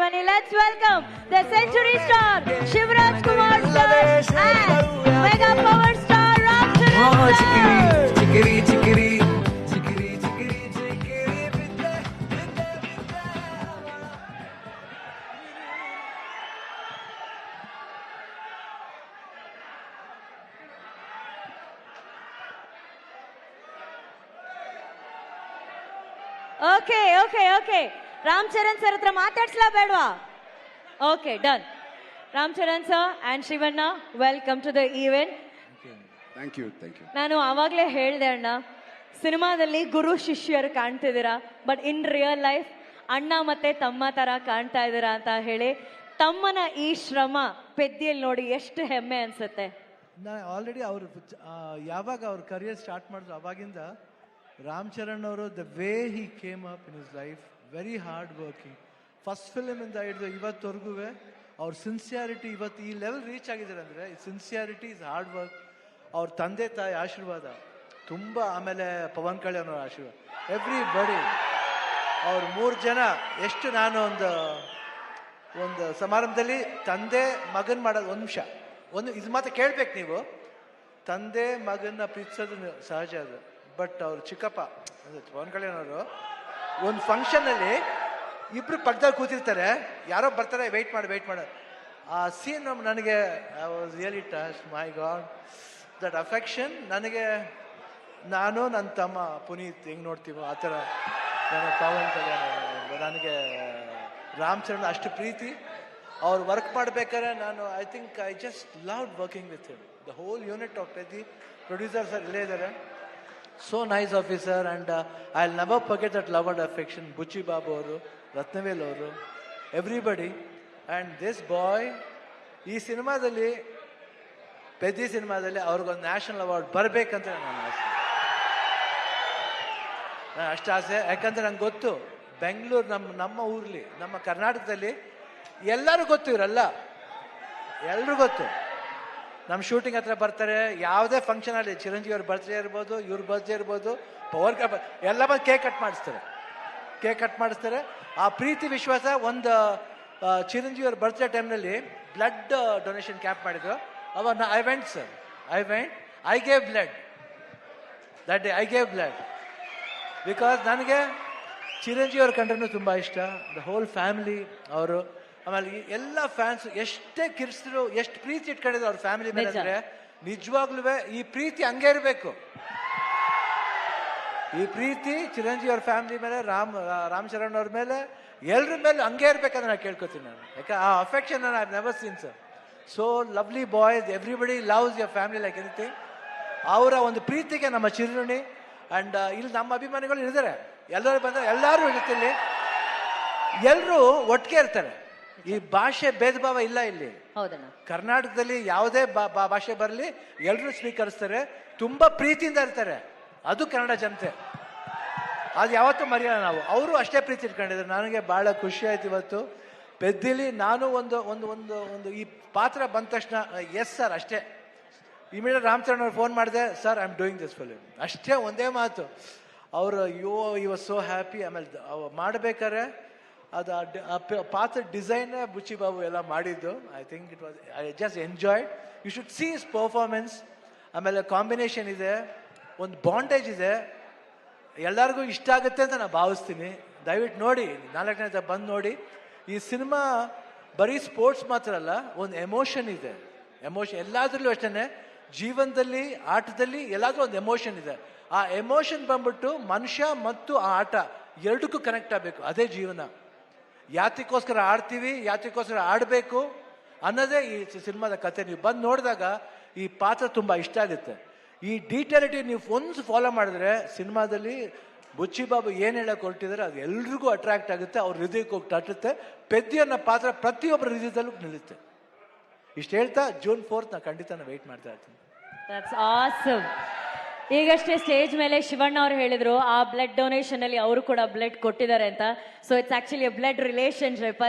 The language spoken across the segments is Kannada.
ಬನ್ನಿ let's welcome the century star Shivaraj Kumar sir and mega power star Ram Charan sir. ಚಿಕಿರಿ ಚಿಕಿರಿ ಓಕೆ ರಾಮ್ ಚರಣ್ ಸರ್ ಹತ್ರ ಮಾತಾಡ್ಸ್ಲಾ ಬೇಡವಾ? Okay done. Ram Charan sir and Shivanna, welcome to the event. Thank you. ನಾನು ಆವಾಗಲೇ ಹೇಳ್ದೆ ಅಣ್ಣ, ಸಿನಿಮಾದಲ್ಲಿ ಗುರು ಶಿಷ್ಯರು ಕಾಣ್ತಿದ್ದೀರಾ, ಬಟ್ ಇನ್ ರಿಯಲ್ ಲೈಫ್ ಅಣ್ಣ ಮತ್ತೆ ತಮ್ಮ ತರ ಕಾಣ್ತಾ ಇದ್ದೀರಾ ಅಂತ ಹೇಳಿ ತಮ್ಮನ ಈ ಶ್ರಮ ಪೆದ್ದಿಯಲ್ಲಿ ನೋಡಿ ಎಷ್ಟು ಹೆಮ್ಮೆ ಅನ್ಸುತ್ತೆ. ಆಲ್ರೆಡಿ ಅವರು ಯಾವಾಗ ಅವ್ರ ಕರಿಯರ್ ಸ್ಟಾರ್ಟ್ ಮಾಡಿದ್ರು ಅವಾಗಿಂದ ರಾಮ್ ಚರಣ್ ಅವರು the way he came up in his life, very hard working. First film ಇಂದ ಹಿಡಿದು ಇವತ್ತವರೆಗೂ ಅವ್ರ ಸಿನ್ಸಿಯಾರಿಟಿ ಇವತ್ತು ಈ ಲೆವೆಲ್ ರೀಚ್ ಆಗಿದ್ದಾರೆ ಅಂದರೆ ಸಿನ್ಸಿಯಾರಿಟಿ ಇಸ್ ಹಾರ್ಡ್ ವರ್ಕ್. ಅವ್ರ ತಂದೆ ತಾಯಿ ಆಶೀರ್ವಾದ ತುಂಬ, ಆಮೇಲೆ ಪವನ್ ಕಲ್ಯಾಣ್ ಅವರ ಆಶೀರ್ವಾದ, ಎವ್ರಿ ಬಡಿ. ಅವ್ರ 3 ಜನ ಎಷ್ಟು ನಾನು ಒಂದು ಸಮಾರಂಭದಲ್ಲಿ ತಂದೆ ಮಗನ್ ಮಾಡೋದು, ಒಂದು ನಿಮಿಷ ಇದು ಮಾತ್ರ ಕೇಳ್ಬೇಕು ನೀವು. ತಂದೆ ಮಗನ್ನ ಪ್ರೀತಿಸೋದು ಸಹಜ ಅದು, ಬಟ್ ಅವ್ರು ಚಿಕ್ಕಪ್ಪ ಪವನ್ ಕಲ್ಯಾಣ್ ಅವರು ಒಂದು ಫಂಕ್ಷನಲ್ಲಿ ಇಬ್ರು ಪಕ್ಕದಲ್ಲಿ ಕೂತಿರ್ತಾರೆ, ಯಾರೋ ಬರ್ತಾರೆ, ವೆಯ್ಟ್ ಮಾಡಿ ಆ ಸೀನ್ ನನಗೆ I was really touch. My god, that affection ನನಗೆ, ನಾನು ನನ್ನ ತಮ್ಮ ಪುನೀತ್ ಹೆಂಗೆ ನೋಡ್ತೀವೋ ಆ ಥರ ನನಗೆ ಪವನ್ ಕಲ್ಯಾಣ್ ನನಗೆ ರಾಮ್ ಚರಣ್ ಅಷ್ಟು ಪ್ರೀತಿ. ಅವ್ರು ವರ್ಕ್ ಮಾಡ್ಬೇಕಾದ್ರೆ ನಾನು I just loved working with him. The whole unit of Peddi producer sir ಇಲ್ಲೇ ಇದ್ದಾರೆ. So nice officer, and I'll never forget that love and affection. Buchi Babu ಅವರು, ರತ್ನವೇಲ್ ಅವರು, ಎವ್ರಿಬಡಿ. ಆ್ಯಂಡ್ ದಿಸ್ ಬಾಯ್ ಈ ಸಿನಿಮಾದಲ್ಲಿ, ಪೆದ್ದಿ ಸಿನಿಮಾದಲ್ಲಿ ಅವ್ರಿಗೊಂದು ನ್ಯಾಷನಲ್ ಅವಾರ್ಡ್ ಬರಬೇಕಂತ ನನ್ನ ಆಸೆ. ಅಷ್ಟು ಆಸೆ, ಯಾಕಂದ್ರೆ ನಂಗೆ ಗೊತ್ತು ಬೆಂಗಳೂರು ನಮ್ಮ ಊರ್ಲಿ, ನಮ್ಮ ಕರ್ನಾಟಕದಲ್ಲಿ ಎಲ್ಲರೂ ಗೊತ್ತು, ಇವರೆಲ್ಲ ಎಲ್ರೂ ಗೊತ್ತು. ನಮ್ಮ ಶೂಟಿಂಗ್ ಹತ್ರ ಬರ್ತಾರೆ, ಯಾವುದೇ ಫಂಕ್ಷನ್ ಅಲ್ಲಿ ಚಿರಂಜೀವಿ ಅವ್ರ ಬರ್ತ್ಡೇ ಇರ್ಬೋದು, ಇವ್ರ ಬರ್ತ್ಡೇ ಇರ್ಬೋದು, ಪವರ್ ಎಲ್ಲ ಬಂದು ಕೇಕ್ ಕಟ್ ಮಾಡಿಸ್ತಾರೆ. ಆ ಪ್ರೀತಿ ವಿಶ್ವಾಸ. ಒಂದು ಚಿರಂಜೀವಿ ಅವ್ರ ಬರ್ತ್ಡೇ ಟೈಮ್ನಲ್ಲಿ ಬ್ಲಡ್ ಡೊನೇಷನ್ ಕ್ಯಾಂಪ್ ಮಾಡಿದ್ರು. ಅವಾಗ I went, I gave blood that day. Because ನನಗೆ ಚಿರಂಜೀವಿ ಅವ್ರ ಕಂಡ್ರೂ ತುಂಬ ಇಷ್ಟ. ದ ಹೋಲ್ ಫ್ಯಾಮಿಲಿ ಅವರು, ಆಮೇಲೆ ಎಲ್ಲ ಫ್ಯಾನ್ಸ್ ಎಷ್ಟೇ ಕಿರ್ಸಿದ್ರು, ಎಷ್ಟು ಪ್ರೀತಿ ಇಟ್ಕೊಂಡಿದ್ರು ಅವ್ರ ಫ್ಯಾಮಿಲಿ ಮೇಲೆ ಅಂದ್ರೆ ನಿಜವಾಗ್ಲೂ ಈ ಪ್ರೀತಿ ಹಂಗೆ ಇರಬೇಕು. ಈ ಪ್ರೀತಿ ಚಿರಂಜೀವಿ ಅವ್ರ ಫ್ಯಾಮಿಲಿ ಮೇಲೆ, ರಾಮ್ ಚರಣ್ ಅವ್ರ ಮೇಲೆ, ಎಲ್ರ ಮೇಲೆ ಹಂಗೆ ಇರ್ಬೇಕಂತ ನಾನು ಕೇಳ್ಕೊತೀನಿ. ನಾನು ಯಾಕೆ ಆ affection I have never seen sir. So lovely boys, everybody loves your family like anything. ಅವರ ಒಂದು ಪ್ರೀತಿಗೆ ನಮ್ಮ ಚಿರುಣಿ. ಅಂಡ್ ಇಲ್ಲಿ ನಮ್ಮ ಅಭಿಮಾನಿಗಳು ಇದ್ದಾರೆ, ಎಲ್ಲರೂ ಬಂದರೆ ಎಲ್ಲರೂ ಇರುತ್ತೆ ಇಲ್ಲಿ, ಎಲ್ಲರೂ ಒಟ್ಟಿಗೆ ಇರ್ತಾರೆ. ಈ ಭಾಷೆ ಭೇದ ಭಾವ ಇಲ್ಲ ಇಲ್ಲಿ. ಕರ್ನಾಟಕದಲ್ಲಿ ಯಾವುದೇ ಭಾಷೆ ಬರಲಿ ಎಲ್ಲರೂ ಸ್ವೀಕರಿಸ್ತಾರೆ, ತುಂಬಾ ಪ್ರೀತಿಯಿಂದ ಇರ್ತಾರೆ. ಅದು ಕನ್ನಡ ಜನತೆ, ಅದು ಯಾವತ್ತೂ ಮರೆಯಲ್ಲ ನಾವು. ಅವರು ಅಷ್ಟೇ ಪ್ರೀತಿ ಇಟ್ಕೊಂಡಿದ್ದಾರೆ. ನನಗೆ ಬಹಳ ಖುಷಿ ಆಯ್ತು ಇವತ್ತು ಪೆದ್ದಿಲಿ. ನಾನು ಒಂದು ಈ ಪಾತ್ರ ಬಂದ ತಕ್ಷಣ ಎಸ್ ಸರ್ ಅಷ್ಟೇ. ಇಮಿಡಿಯೇಟ್ ರಾಮ್ ಚರಣ್ ಅವ್ರು ಫೋನ್ ಮಾಡಿದೆ, sir I am doing this film, ಅಷ್ಟೇ ಒಂದೇ ಮಾತು. ಅವರು ಈ ವಾಸ್ ಸೋ ಹ್ಯಾಪಿ. ಆಮೇಲೆ ಮಾಡ್ಬೇಕಾರೆ ಅದು ಪಾತ್ರ ಡಿಸೈನ್ ಬುಚ್ಚಿ ಬಾಬು ಎಲ್ಲ ಮಾಡಿದ್ದು. I think it was, I just enjoyed. You should see his performance. ಆಮೇಲೆ ಕಾಂಬಿನೇಷನ್ ಇದೆ, ಒಂದು ಬಾಂಡೇಜ್ ಇದೆ, ಎಲ್ಲರಿಗೂ ಇಷ್ಟ ಆಗುತ್ತೆ ಅಂತ ನಾನು ಭಾವಿಸ್ತೀನಿ. ದಯವಿಟ್ಟು ನೋಡಿ, 4ನೇ ಬಂದು ನೋಡಿ. ಈ ಸಿನಿಮಾ ಬರೀ ಸ್ಪೋರ್ಟ್ಸ್ ಮಾತ್ರ ಅಲ್ಲ, ಒಂದು ಎಮೋಷನ್ ಇದೆ. ಎಮೋಷನ್ ಎಲ್ಲಾದ್ರಲ್ಲೂ ಅಷ್ಟೇ, ಜೀವನದಲ್ಲಿ, ಆಟದಲ್ಲಿ ಎಲ್ಲಾದ್ರೂ ಒಂದು ಎಮೋಷನ್ ಇದೆ. ಆ ಎಮೋಷನ್ ಬಂದ್ಬಿಟ್ಟು ಮನುಷ್ಯ ಮತ್ತು ಆ ಆಟ ಎರಡಕ್ಕೂ ಕನೆಕ್ಟ್ ಆಗಬೇಕು. ಅದೇ ಜೀವನ. ಯಾತಕ್ಕೋಸ್ಕರ ಆಡ್ತೀವಿ, ಯಾತಕ್ಕೋಸ್ಕರ ಆಡಬೇಕು ಅನ್ನೋದೇ ಈ ಸಿನಿಮಾದ ಕತೆ. ನೀವು ಬಂದು ನೋಡಿದಾಗ ಈ ಪಾತ್ರ ತುಂಬ ಇಷ್ಟ ಆಗುತ್ತೆ. ಈ ಡೀಟೇಲಿಟಿ ನೀವು ಒಂದು ಫಾಲೋ ಮಾಡಿದ್ರೆ ಸಿನಿಮಾದಲ್ಲಿ ಬುಚ್ಚಿ ಬಾಬು ಏನು ಹೇಳಕ್ಕೆ ಹೊರಟಿದ್ದಾರೆ ಅದು ಎಲ್ರಿಗೂ ಅಟ್ರಾಕ್ಟ್ ಆಗುತ್ತೆ, ಅವ್ರ ಹೃದಯಕ್ಕೆ ಹೋಗಿ ತಟ್ಟುತ್ತೆ. ಪೆದ್ದಿ ಅನ್ನೋ ಪಾತ್ರ ಪ್ರತಿಯೊಬ್ಬರ ಹೃದಯದಲ್ಲೂ ನಿಲ್ಲುತ್ತೆ. ಇಷ್ಟು ಹೇಳ್ತಾ June 4th ನಾನು ಖಂಡಿತ ವೆಯ್ಟ್ ಮಾಡ್ತಾ ಇರ್ತೀನಿ. ಈಗಷ್ಟೇ ಸ್ಟೇಜ್ ಮೇಲೆ ಶಿವಣ್ಣ ಅವರು ಹೇಳಿದ್ರು ಆ ಬ್ಲಡ್ ಡೊನೇಷನ್ ಅಲ್ಲಿ ಅವರು ಕೂಡ ಬ್ಲಡ್ ಕೊಟ್ಟಿದ್ದಾರೆ ಅಂತ. So it's actually blood relationship.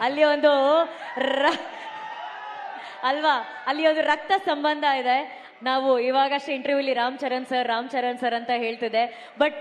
ಅಲ್ಲಿ ಒಂದು ಅಲ್ವಾ, ಅಲ್ಲಿ ಒಂದು ರಕ್ತ ಸಂಬಂಧ ಇದೆ. ನಾವು ಇವಾಗಷ್ಟೇ ಇಂಟರ್ವ್ಯೂಲಿ ರಾಮ್ ಚರಣ್ ಸರ್ ಅಂತ ಹೇಳ್ತಿದ್ದೆ, ಬಟ್